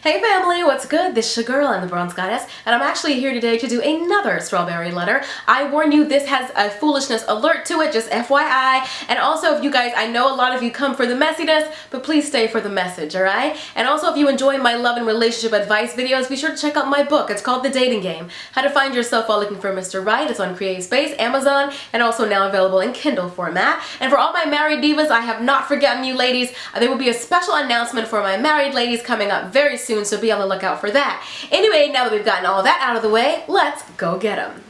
Hey family, what's good? This is your girl, I'm the Bronze Goddess, and I'm actually here today to do another strawberry letter. I warn you, this has a foolishness alert to it, just FYI. And also, if you guys, I know a lot of you come for the messiness, but please stay for the message, alright? And also, if you enjoy my love and relationship advice videos, be sure to check out my book. It's called The Dating Game: How to Find Yourself While Looking for Mr. Right. It's on CreateSpace, Amazon, and also now available in Kindle format. And for all my married divas, I have not forgotten you ladies. There will be a special announcement for my married ladies coming up very soon, so be on the lookout for that. Anyway, now that we've gotten all that out of the way, let's go get them.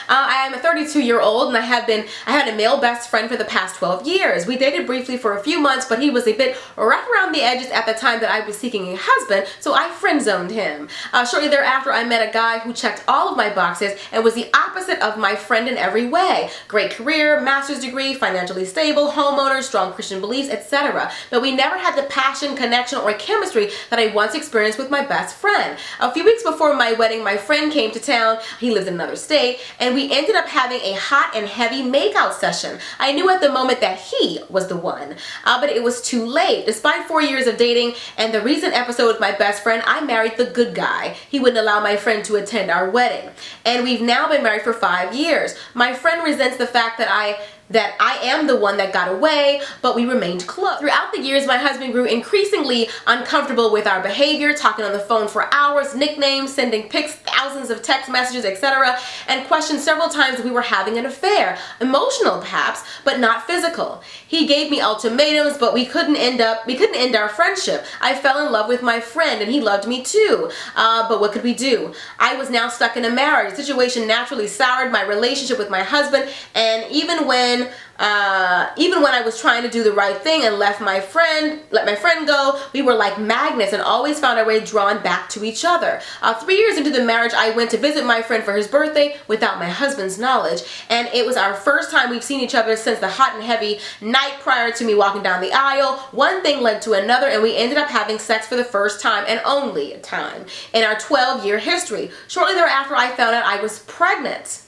I am a 32-year-old and I had a male best friend for the past 12 years. We dated briefly for a few months, but he was a bit rough around the edges at the time that I was seeking a husband, so I friend-zoned him. Shortly thereafter, I met a guy who checked all of my boxes and was the opposite of my friend in every way. Great career, master's degree, financially stable, homeowner, strong Christian beliefs, etc. But we never had the passion, connection, or chemistry that I once experienced with my best friend. A few weeks before my wedding, my friend came to town. He lived in another state, and we ended up having a hot and heavy makeout session. I knew at the moment that he was the one, but it was too late. Despite 4 years of dating and the recent episode with my best friend, I married the good guy. He wouldn't allow my friend to attend our wedding. And we've now been married for 5 years. My friend resents the fact that I am the one that got away, but we remained close. Throughout the years, my husband grew increasingly uncomfortable with our behavior, talking on the phone for hours, nicknames, sending pics, thousands of text messages, etc., and questioned several times if we were having an affair. Emotional perhaps, but not physical. He gave me ultimatums, but we couldn't end our friendship. I fell in love with my friend and he loved me too. But what could we do? I was now stuck in a marriage. The situation naturally soured my relationship with my husband, and even when I was trying to do the right thing and let my friend go, we were like magnets and always found our way drawn back to each other. 3 years into the marriage, I went to visit my friend for his birthday without my husband's knowledge, and it was our first time we've seen each other since the hot and heavy night prior to me walking down the aisle. One thing led to another, and we ended up having sex for the first time and only time in our 12-year history. Shortly thereafter, I found out I was pregnant.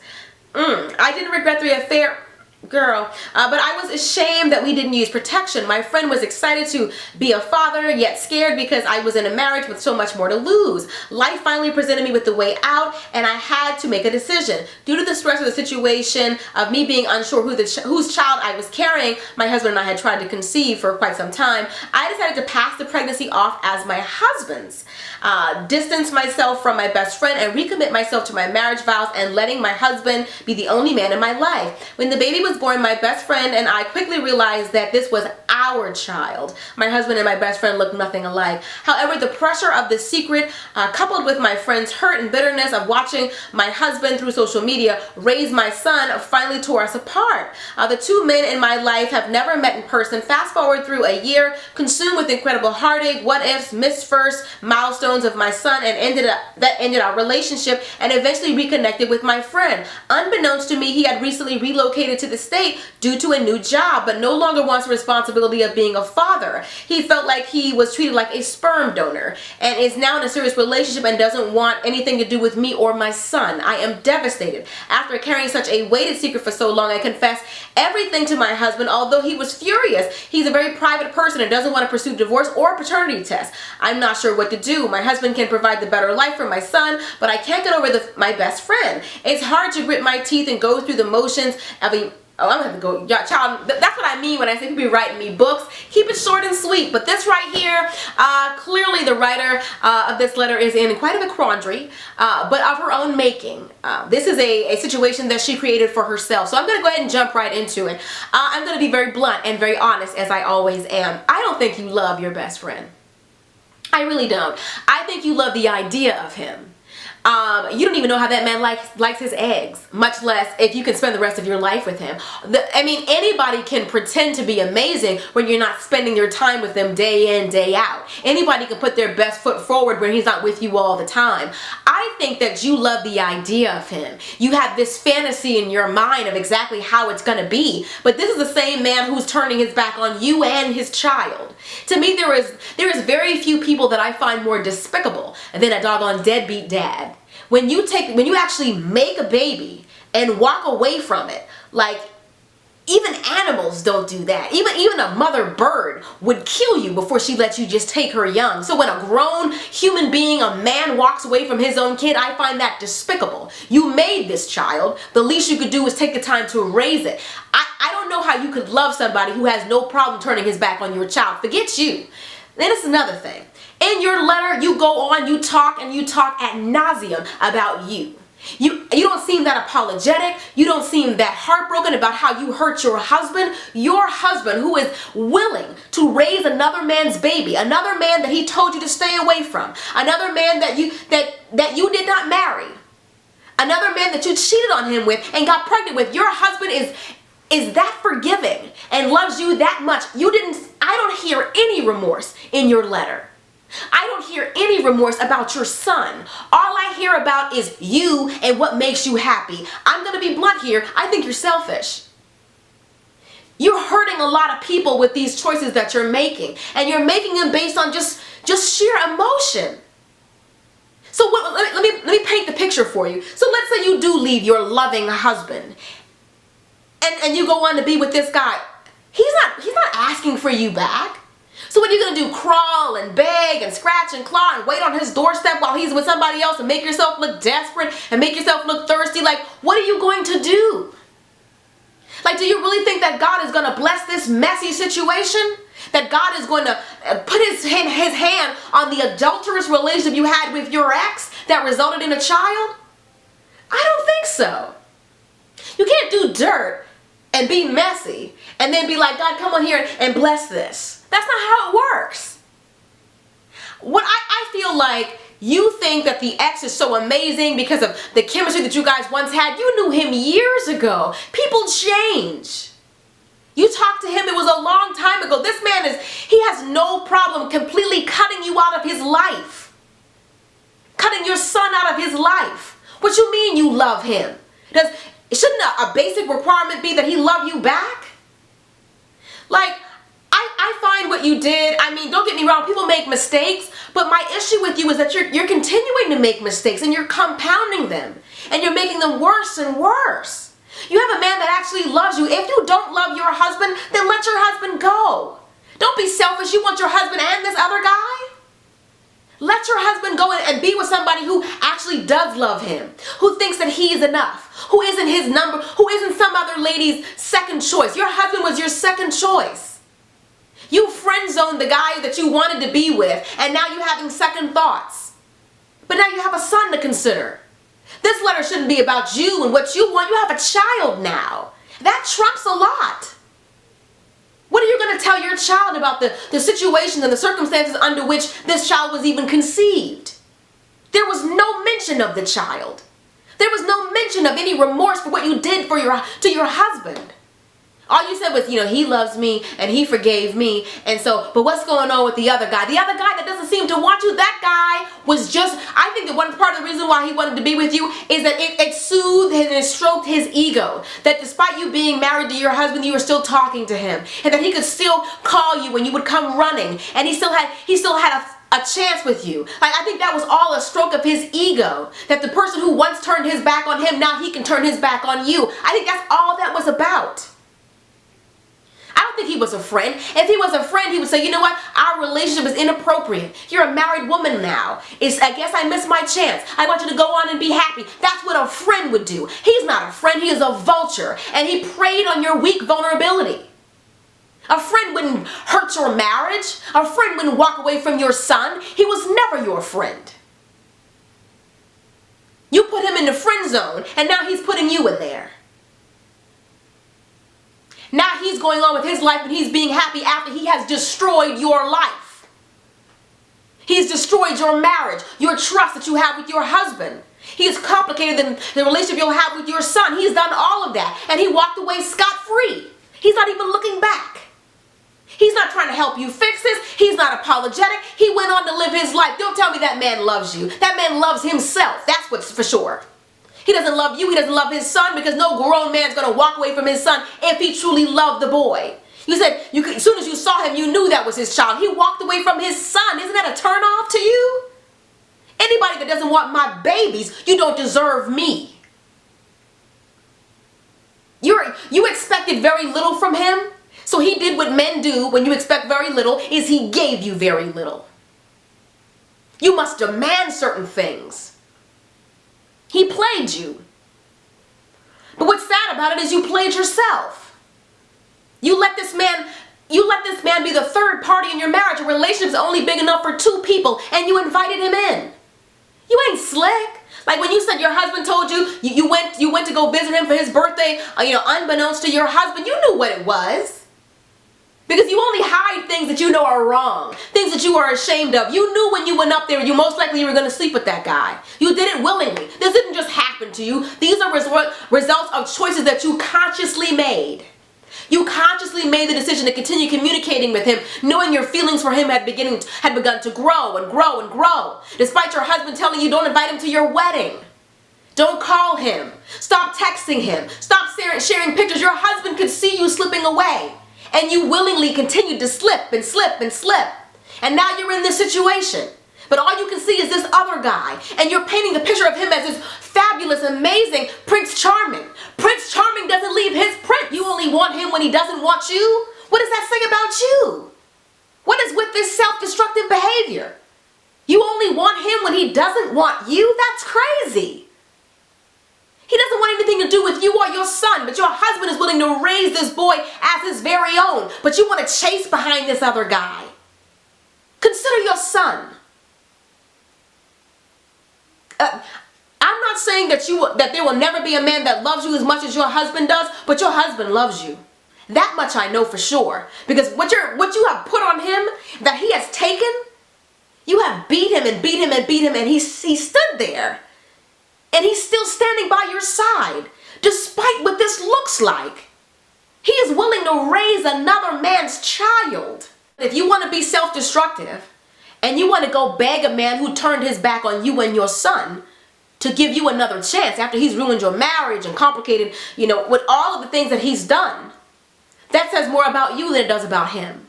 I didn't regret the affair, girl, but I was ashamed that we didn't use protection. My friend was excited to be a father, yet scared because I was in a marriage with so much more to lose. Life finally presented me with the way out, and I had to make a decision. Due to the stress of the situation, of me being unsure whose child I was carrying, my husband and I had tried to conceive for quite some time, I decided to pass the pregnancy off as my husband's, distance myself from my best friend, and recommit myself to my marriage vows and letting my husband be the only man in my life. When the baby was born, my best friend and I quickly realized that this was our child. My husband and my best friend looked nothing alike. However, the pressure of the secret, coupled with my friend's hurt and bitterness of watching my husband through social media raise my son, finally tore us apart. The two men in my life have never met in person. Fast forward through a year, consumed with incredible heartache, what ifs, missed first milestones of my son, and that ended our relationship, and eventually reconnected with my friend. Unbeknownst to me, he had recently relocated to the state due to a new job, but no longer wants the responsibility of being a father. He felt like he was treated like a sperm donor and is now in a serious relationship and doesn't want anything to do with me or my son. I am devastated. After carrying such a weighted secret for so long, I confessed everything to my husband, although he was furious. He's a very private person and doesn't want to pursue divorce or paternity test. I'm not sure what to do. My husband can provide the better life for my son, but I can't get over my best friend. It's hard to grit my teeth and go through the motions of I'm gonna have to go, y'all, child, that's what I mean when I say people be writing me books. Keep it short and sweet. But this right here, clearly the writer of this letter is in quite of a quandary, but of her own making. This is a situation that she created for herself. So I'm gonna go ahead and jump right into it. I'm gonna be very blunt and very honest, as I always am. I don't think you love your best friend. I really don't. I think you love the idea of him. You don't even know how that man likes his eggs, much less if you can spend the rest of your life with him. I mean, anybody can pretend to be amazing when you're not spending your time with them day in, day out. Anybody can put their best foot forward when he's not with you all the time. I think that you love the idea of him. You have this fantasy in your mind of exactly how it's going to be, but this is the same man who's turning his back on you and his child. To me, there is very few people that I find more despicable than a doggone deadbeat dad. When you actually make a baby and walk away from it, like Even animals don't do that. Even a mother bird would kill you before she lets you just take her young. So when a grown human being, a man, walks away from his own kid, I find that despicable. You made this child. The least you could do is take the time to raise it. I don't know how you could love somebody who has no problem turning his back on your child. Forget you. Then it's another thing. In your letter, you go on, you talk ad nauseum about you. You don't seem that apologetic. You don't seem that heartbroken about how you hurt your husband. Your husband, who is willing to raise another man's baby, another man that he told you to stay away from, another man that you did not marry, another man that you cheated on him with and got pregnant with. Your husband is that forgiving and loves you that much. I don't hear any remorse in your letter. I don't hear any remorse about your son. All I hear about is you and what makes you happy. I'm going to be blunt here. I think you're selfish. You're hurting a lot of people with these choices that you're making. And you're making them based on just sheer emotion. So let me paint the picture for you. So let's say you do leave your loving husband. And you go on to be with this guy. He's not asking for you back. So what are you going to do? Crawl and beg and scratch and claw and wait on his doorstep while he's with somebody else and make yourself look desperate and make yourself look thirsty? Like, what are you going to do? Like, do you really think that God is going to bless this messy situation? That God is going to put his hand on the adulterous relationship you had with your ex that resulted in a child? I don't think so. You can't do dirt and be messy and then be like, God, come on here and bless this. That's not how it works. What I feel like you think that the ex is so amazing because of the chemistry that you guys once had. You knew him years ago. People change. You talked to him, it was a long time ago. This man he has no problem completely cutting you out of his life. Cutting your son out of his life. What you mean you love him? Shouldn't a basic requirement be that he love you back? Like, I find what you did, I mean, don't get me wrong, people make mistakes, but my issue with you is that you're continuing to make mistakes and you're compounding them and you're making them worse and worse. You have a man that actually loves you. If you don't love your husband, then let your husband go. Don't be selfish. You want your husband and this other guy? Let your husband go and be with somebody who actually does love him, who thinks that he is enough, who isn't his number, who isn't some other lady's second choice. Your husband was your second choice. You friend-zoned the guy that you wanted to be with, and now you're having second thoughts. But now you have a son to consider. This letter shouldn't be about you and what you want. You have a child now. That trumps a lot. What are you going to tell your child about the situation and the circumstances under which this child was even conceived? There was no mention of the child. There was no mention of any remorse for what you did to your husband. All you said was, he loves me and he forgave me. And so, but what's going on with the other guy? The other guy that doesn't seem to want you, that guy was I think that one part of the reason why he wanted to be with you is that it soothed and it stroked his ego. That despite you being married to your husband, you were still talking to him. And that he could still call you when you would come running. And he still had a chance with you. Like, I think that was all a stroke of his ego. That the person who once turned his back on him, now he can turn his back on you. I think that's all that was about. I don't think he was a friend. If he was a friend, he would say, you know what? Our relationship is inappropriate. You're a married woman now. I guess I missed my chance. I want you to go on and be happy. That's what a friend would do. He's not a friend. He is a vulture. And he preyed on your weak vulnerability. A friend wouldn't hurt your marriage. A friend wouldn't walk away from your son. He was never your friend. You put him in the friend zone, and now he's putting you in there. Now he's going on with his life and he's being happy after he has destroyed your life. He's destroyed your marriage, your trust that you have with your husband. He has complicated the relationship you'll have with your son. He's done all of that and he walked away scot-free. He's not even looking back. He's not trying to help you fix this. He's not apologetic. He went on to live his life. Don't tell me that man loves you. That man loves himself. That's what's for sure. He doesn't love you. He doesn't love his son because no grown man's going to walk away from his son if he truly loved the boy. You said as soon as you saw him, you knew that was his child. He walked away from his son. Isn't that a turnoff to you? Anybody that doesn't want my babies, you don't deserve me. You expected very little from him. So he did what men do when you expect very little, is he gave you very little. You must demand certain things. He played you. But what's sad about it is you played yourself. You let this man be the third party in your marriage. A relationship's only big enough for two people, and you invited him in. You ain't slick. Like when you said your husband told you, you went to go visit him for his birthday, unbeknownst to your husband, you knew what it was. Because you only hide things that you know are wrong, things that you are ashamed of. You knew when you went up there, you most likely were going to sleep with that guy. You did it willingly. This didn't just happen to you. These are results of choices that you consciously made. You consciously made the decision to continue communicating with him, knowing your feelings for him had begun to grow and grow and grow. Despite your husband telling you don't invite him to your wedding. Don't call him. Stop texting him. Stop sharing pictures. Your husband could see you slipping away. And you willingly continued to slip and slip and slip. And now you're in this situation. But all you can see is this other guy. And you're painting the picture of him as this fabulous, amazing Prince Charming. Prince Charming doesn't leave his prince. You only want him when he doesn't want you. What does that say about you? What is with this self-destructive behavior? You only want him when he doesn't want you? That's crazy. He doesn't want anything to do with you or your son, but your husband is willing to raise this boy as his very own, but you want to chase behind this other guy. Consider your son. I'm not saying that there will never be a man that loves you as much as your husband does, but your husband loves you. That much I know for sure. Because what you have put on him, that he has taken, you have beat him and beat him and beat him, and he stood there. And he's still standing by your side, despite what this looks like. He is willing to raise another man's child. If you want to be self-destructive, and you want to go beg a man who turned his back on you and your son to give you another chance after he's ruined your marriage and complicated, with all of the things that he's done, that says more about you than it does about him.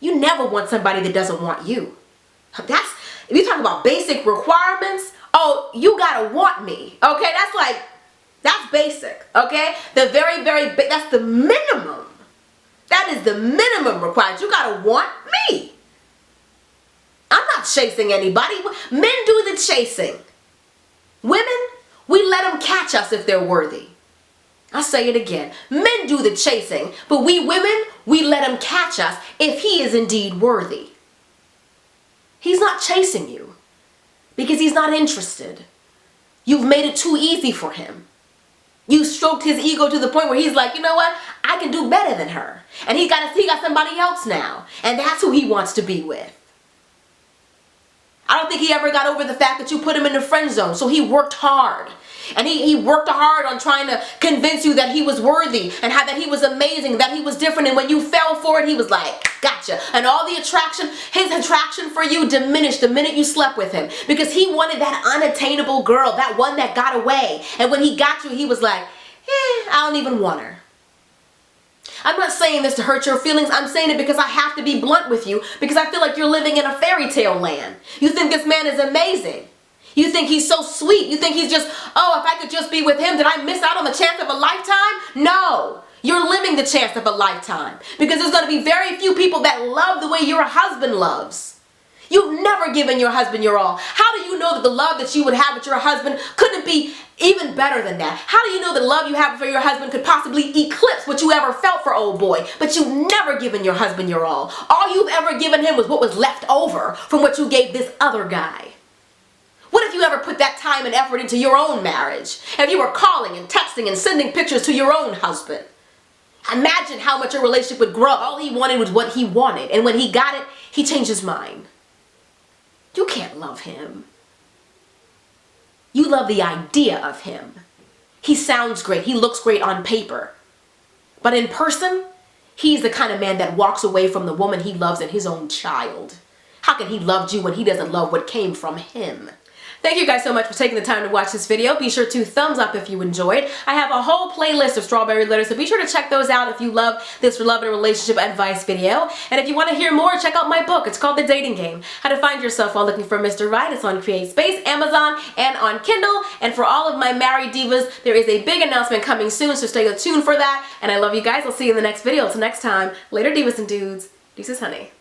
You never want somebody that doesn't want you. If you talk about basic requirements, oh, you gotta want me, okay? That's basic, okay? That's the minimum. That is the minimum required. You gotta want me. I'm not chasing anybody. Men do the chasing. Women, we let them catch us if they're worthy. I'll say it again. Men do the chasing, but we women, we let him catch us if he is indeed worthy. He's not chasing you because he's not interested. You've made it too easy for him. You stroked his ego to the point where he's like, you know what? I can do better than her. And he got somebody else now. And that's who he wants to be with. I don't think he ever got over the fact that you put him in the friend zone. So he worked hard. And he worked hard on trying to convince you that he was worthy and that he was amazing, that he was different. And when you fell for it, he was like, gotcha. And all the attraction, his attraction for you diminished the minute you slept with him. Because he wanted that unattainable girl, that one that got away. And when he got you, he was like, I don't even want her. I'm not saying this to hurt your feelings. I'm saying it because I have to be blunt with you. Because I feel like you're living in a fairy tale land. You think this man is amazing. You think he's so sweet. You think he's just, oh, if I could just be with him, did I miss out on the chance of a lifetime? No. You're living the chance of a lifetime. Because there's going to be very few people that love the way your husband loves. You've never given your husband your all. How do you know that the love that you would have with your husband couldn't be even better than that? How do you know the love you have for your husband could possibly eclipse what you ever felt for old boy? But you've never given your husband your all. All you've ever given him was what was left over from what you gave this other guy. What if you ever put that time and effort into your own marriage? If you were calling and texting and sending pictures to your own husband? Imagine how much your relationship would grow. All he wanted was what he wanted. And when he got it, he changed his mind. You can't love him. You love the idea of him. He sounds great. He looks great on paper. But in person, he's the kind of man that walks away from the woman he loves and his own child. How can he love you when he doesn't love what came from him? Thank you guys so much for taking the time to watch this video. Be sure to thumbs up if you enjoyed. I have a whole playlist of strawberry letters, so be sure to check those out if you love this love and relationship advice video. And if you want to hear more, check out my book. It's called The Dating Game: How to Find Yourself While Looking for Mr. Right. It's on CreateSpace, Amazon, and on Kindle. And for all of my married divas, there is a big announcement coming soon, so stay tuned for that. And I love you guys. I'll see you in the next video. Until next time, later divas and dudes. Deuces, honey.